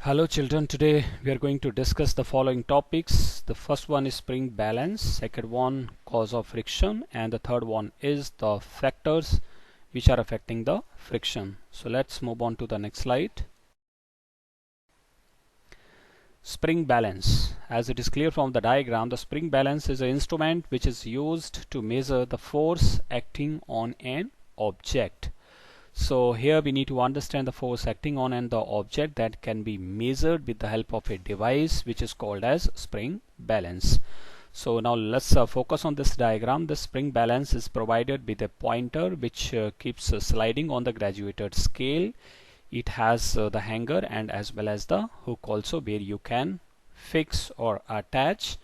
Hello children, today we are going to discuss the following topics. The first one is spring balance, second one cause of friction, and the third one is the factors which are affecting the friction. So let's move on to the next slide. Spring balance. As it is clear from the diagram, the spring balance is an instrument which is used to measure the force acting on an object. So here we need to understand the force acting on the object that can be measured with the help of a device which is called as spring balance. So now let's focus on this diagram. The spring balance is provided with a pointer which keeps sliding on the graduated scale. It has the hanger and as well as the hook also, where you can fix or attach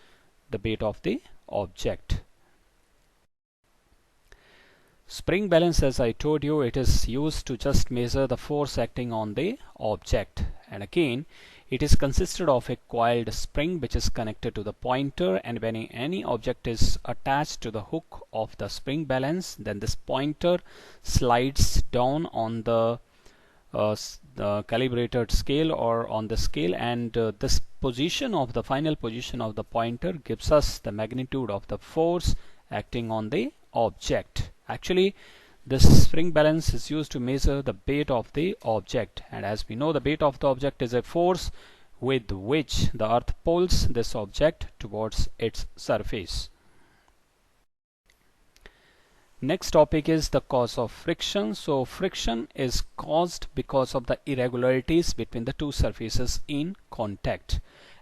the weight of the object. Spring balance, as I told you, it is used to just measure the force acting on the object, and again it is consisted of a coiled spring which is connected to the pointer, and when any object is attached to the hook of the spring balance, then this pointer slides down on the calibrated scale or on the scale, and this position of the final position of the pointer gives us the magnitude of the force acting on the object. Actually, this spring balance is used to measure the weight of the object, and as we know, the weight of the object is a force with which the earth pulls this object towards its surface. Next topic is the cause of friction. So friction is caused because of the irregularities between the two surfaces in contact,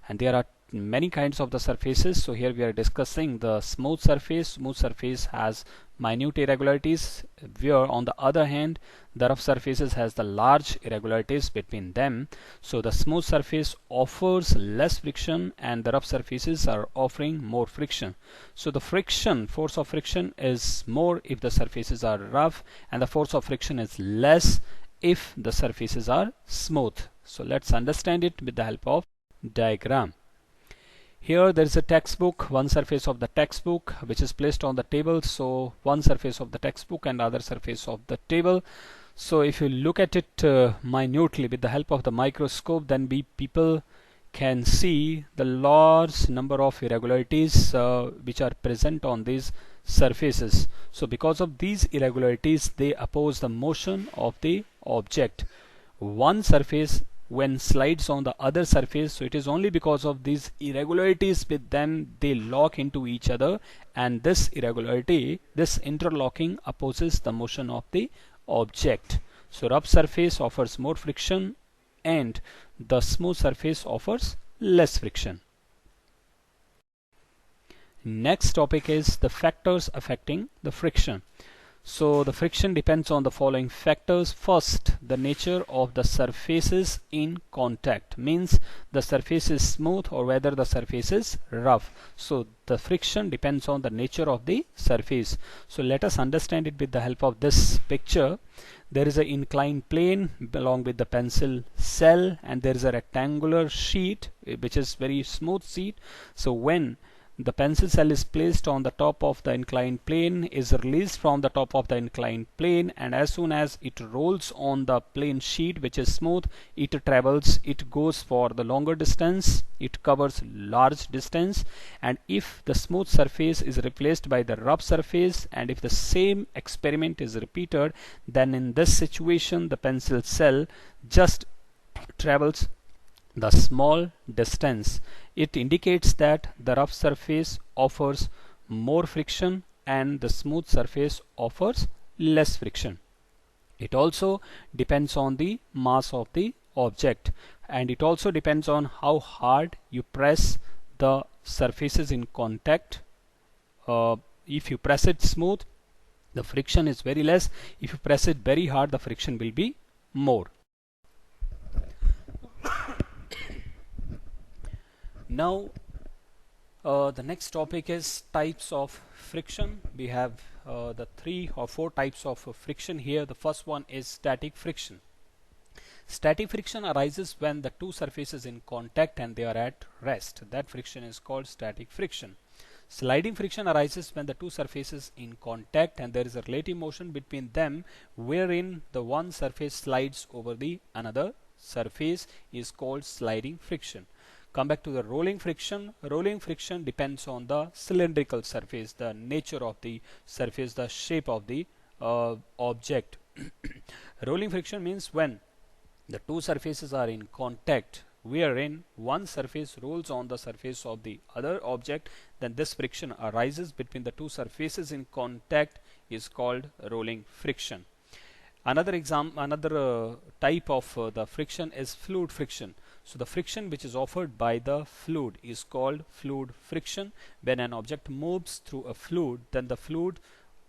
and there are many kinds of the surfaces. So here we are discussing the smooth surface. Smooth surface has minute irregularities, where on the other hand the rough surfaces has the large irregularities between them. So the smooth surface offers less friction and the rough surfaces are offering more friction. So the friction, force of friction is more if the surfaces are rough, and the force of friction is less if the surfaces are smooth. So let's understand it with the help of diagram. Here there is a textbook, one surface of the textbook which is placed on the table. So one surface of the textbook and other surface of the table. So if you look at it minutely with the help of the microscope, then people can see the large number of irregularities which are present on these surfaces. So because of these irregularities, they oppose the motion of the object. One surface when slides on the other surface, so it is only because of these irregularities with them they lock into each other, and this irregularity, this interlocking, opposes the motion of the object. So rough surface offers more friction and the smooth surface offers less friction. Next topic is the factors affecting the friction. So the friction depends on the following factors. First, the nature of the surfaces in contact, means the surface is smooth or whether the surface is rough. So the friction depends on the nature of the surface. So let us understand it with the help of this picture. There is an inclined plane along with the pencil cell, and there is a rectangular sheet which is very smooth sheet. So when the pencil cell is placed on the top of the inclined plane, is released from the top of the inclined plane, and as soon as it rolls on the plane sheet which is smooth, it travels, it goes for the longer distance, it covers large distance. And if the smooth surface is replaced by the rough surface, and if the same experiment is repeated, then in this situation the pencil cell just travels the small distance. It indicates that the rough surface offers more friction and the smooth surface offers less friction. It also depends on the mass of the object, and it also depends on how hard you press the surfaces in contact. If you press it smooth, the friction is very less. If you press it very hard, the friction will be more. Now the next topic is types of friction. We have the 3 or 4 types of friction here. The first one is static friction. Static friction arises when the two surfaces in contact and they are at rest. That friction is called static friction. Sliding friction arises when the two surfaces in contact and there is a relative motion between them, wherein the one surface slides over the another surface is called sliding friction. Come back to the rolling friction. Rolling friction depends on the cylindrical surface, the nature of the surface, the shape of the object. Rolling friction means when the two surfaces are in contact, wherein one surface rolls on the surface of the other object, then this friction arises between the two surfaces in contact is called rolling friction. Another type of the friction is fluid friction. So the friction which is offered by the fluid is called fluid friction. When an object moves through a fluid, then the fluid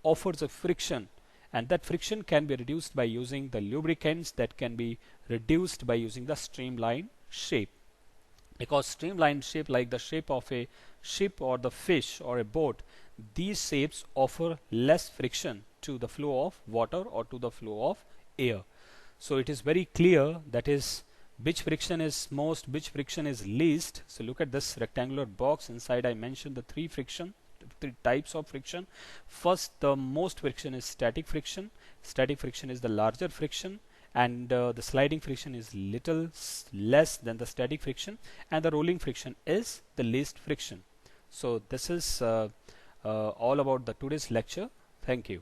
offers a friction, and that friction can be reduced by using the lubricants, that can be reduced by using the streamline shape. Because streamlined shape, like the shape of a ship or the fish or a boat, these shapes offer less friction to the flow of water or to the flow of air. So it is very clear, that is, which friction is most, which friction is least. So look at this rectangular box. Inside I mentioned the three types of friction. First, the most friction is static friction. Static friction is the larger friction, and the sliding friction is little less than the static friction, and the rolling friction is the least friction. So this is all about the today's lecture. Thank you.